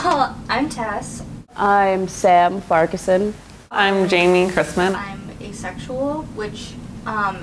I'm Tess. I'm Sam Farquharson. I'm Jamie Chrisman. I'm asexual, which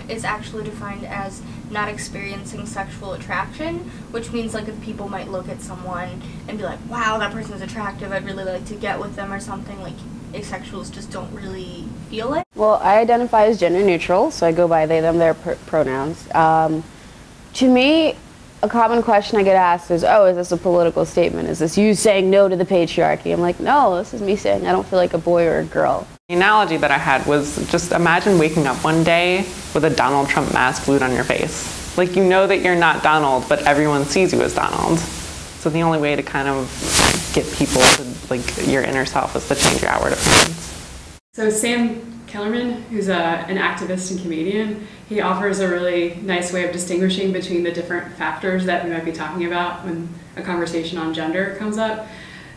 is actually defined as not experiencing sexual attraction, which means like if people might look at someone and be like, wow, that person's attractive, I'd really like to get with them or something, like asexuals just don't really feel it. Well, I identify as gender neutral, so I go by they, them, their pronouns. To me, a common question I get asked is, oh, is this a political statement? Is this you saying no to the patriarchy? I'm like, no, this is me saying I don't feel like a boy or a girl. The analogy that I had was just imagine waking up one day with a Donald Trump mask glued on your face. Like, you know that you're not Donald, but everyone sees you as Donald. So the only way to kind of get people to, like, your inner self is to change your outward appearance. So Sam Kellerman, who's an activist and comedian, he offers a really nice way of distinguishing between the different factors that we might be talking about when a conversation on gender comes up.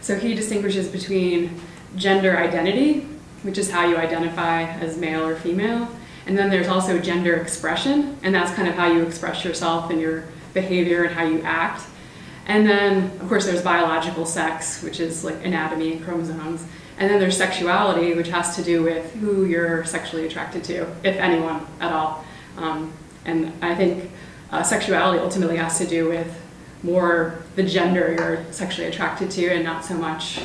So he distinguishes between gender identity, which is how you identify as male or female, and then there's also gender expression, and that's kind of how you express yourself and your behavior and how you act. And then, of course, there's biological sex, which is like anatomy and chromosomes. And then there's sexuality, which has to do with who you're sexually attracted to, if anyone at all. And I think sexuality ultimately has to do with more the gender you're sexually attracted to and not so much,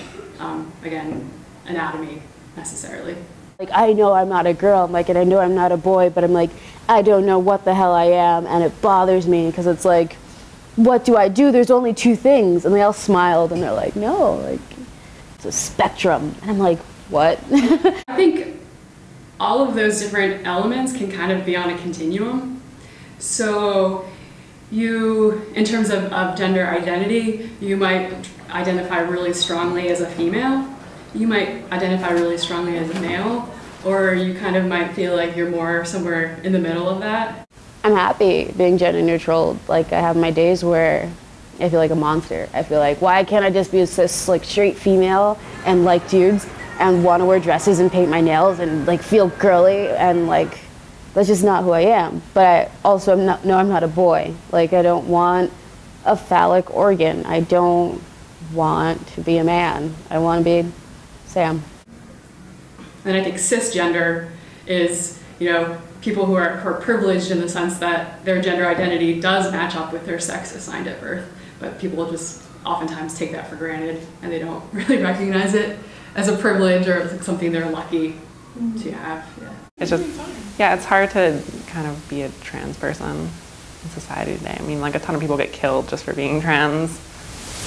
again, anatomy necessarily. Like, I know I'm not a girl, like, and I know I'm not a boy, but I'm like, I don't know what the hell I am, and it bothers me because it's like, what do I do? There's only two things. And they all smiled and they're like, no, like, it's a spectrum. And I'm like, what? I think all of those different elements can kind of be on a continuum. So you, in terms of gender identity, you might identify really strongly as a female. You might identify really strongly as a male, or you kind of might feel like you're more somewhere in the middle of that. I'm happy being gender neutral. Like, I have my days where I feel like a monster. I feel like, why can't I just be this like straight female and like dudes and want to wear dresses and paint my nails and like feel girly, and like that's just not who I am. But I also I'm not a boy. Like, I don't want a phallic organ. I don't want to be a man. I want to be Sam. And I think cisgender is, you know, people who are privileged in the sense that their gender identity does match up with their sex assigned at birth, but people just oftentimes take that for granted and they don't really recognize it as a privilege or as something they're lucky to have. Yeah. It's just, yeah, it's hard to kind of be a trans person in society today. I mean, like, a ton of people get killed just for being trans.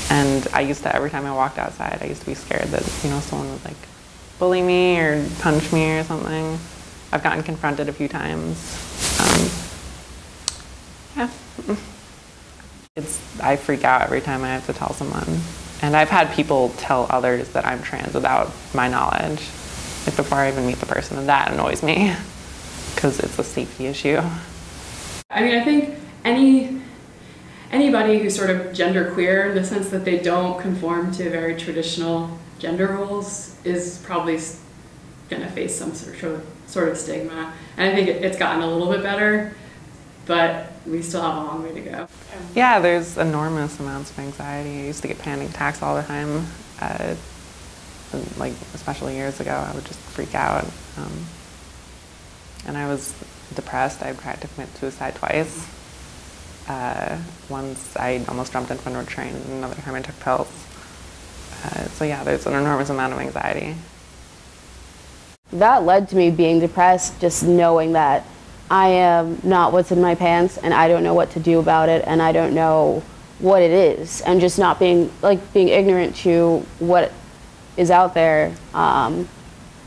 And I used to, every time I walked outside, I used to be scared that, you know, someone would like bully me or punch me or something. I've gotten confronted a few times. Yeah. I freak out every time I have to tell someone. And I've had people tell others that I'm trans without my knowledge, like before I even meet the person, and that annoys me because it's a safety issue. I mean, I think anybody who's sort of genderqueer in the sense that they don't conform to very traditional gender roles is probably going to face some sort of stigma. And I think it's gotten a little bit better, but we still have a long way to go. Yeah, there's enormous amounts of anxiety. I used to get panic attacks all the time. Like, especially years ago, I would just freak out. And I was depressed. I tried to commit suicide twice. Once I almost jumped in front of a train, and another time I took pills. So yeah, there's an enormous amount of anxiety. That led to me being depressed, just knowing that I am not what's in my pants and I don't know what to do about it and I don't know what it is, and just not being ignorant to what is out there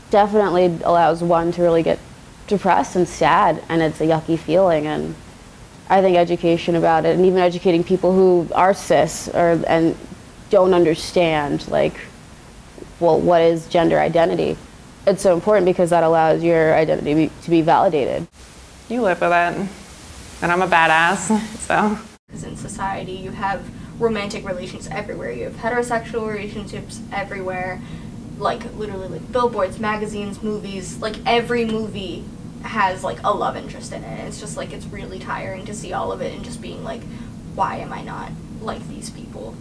definitely allows one to really get depressed and sad, and it's a yucky feeling. And I think education about it, and even educating people who are cis and don't understand, like, well, what is gender identity? It's so important because that allows your identity to be validated. You live with it, and I'm a badass, so. Because in society, you have romantic relations everywhere. You have heterosexual relationships everywhere, like literally like billboards, magazines, movies. Like, every movie has like a love interest in it. It's just like, it's really tiring to see all of it and just being like, why am I not like these people?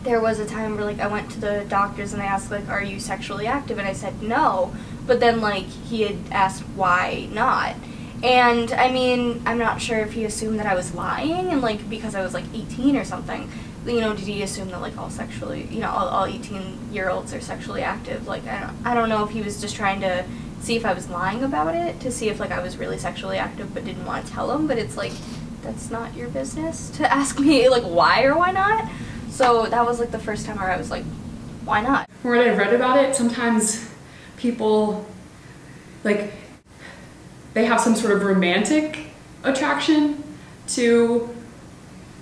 there was a time where like I went to the doctors and they asked like, are you sexually active? And I said no, but then like he had asked why not. And I mean, I'm not sure if he assumed that I was lying and like because I was like 18 or something. You know, did he assume that like all sexually, you know, all 18-year-olds are sexually active? Like I don't know if he was just trying to see if I was lying about it, to see if like I was really sexually active but didn't want to tell him. But it's like, that's not your business to ask me like why or why not. So that was like the first time where I was like, why not? From what I've read about it, sometimes people like they have some sort of romantic attraction to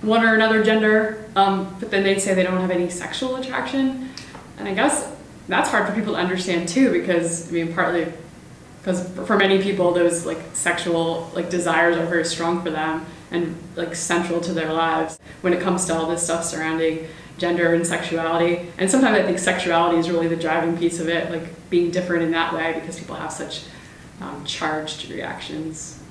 one or another gender, but then they'd say they don't have any sexual attraction. And I guess that's hard for people to understand too, because I mean, partly because for many people those like sexual like desires are very strong for them and like central to their lives when it comes to all this stuff surrounding gender and sexuality. And sometimes I think sexuality is really the driving piece of it, like being different in that way because people have such charged reactions.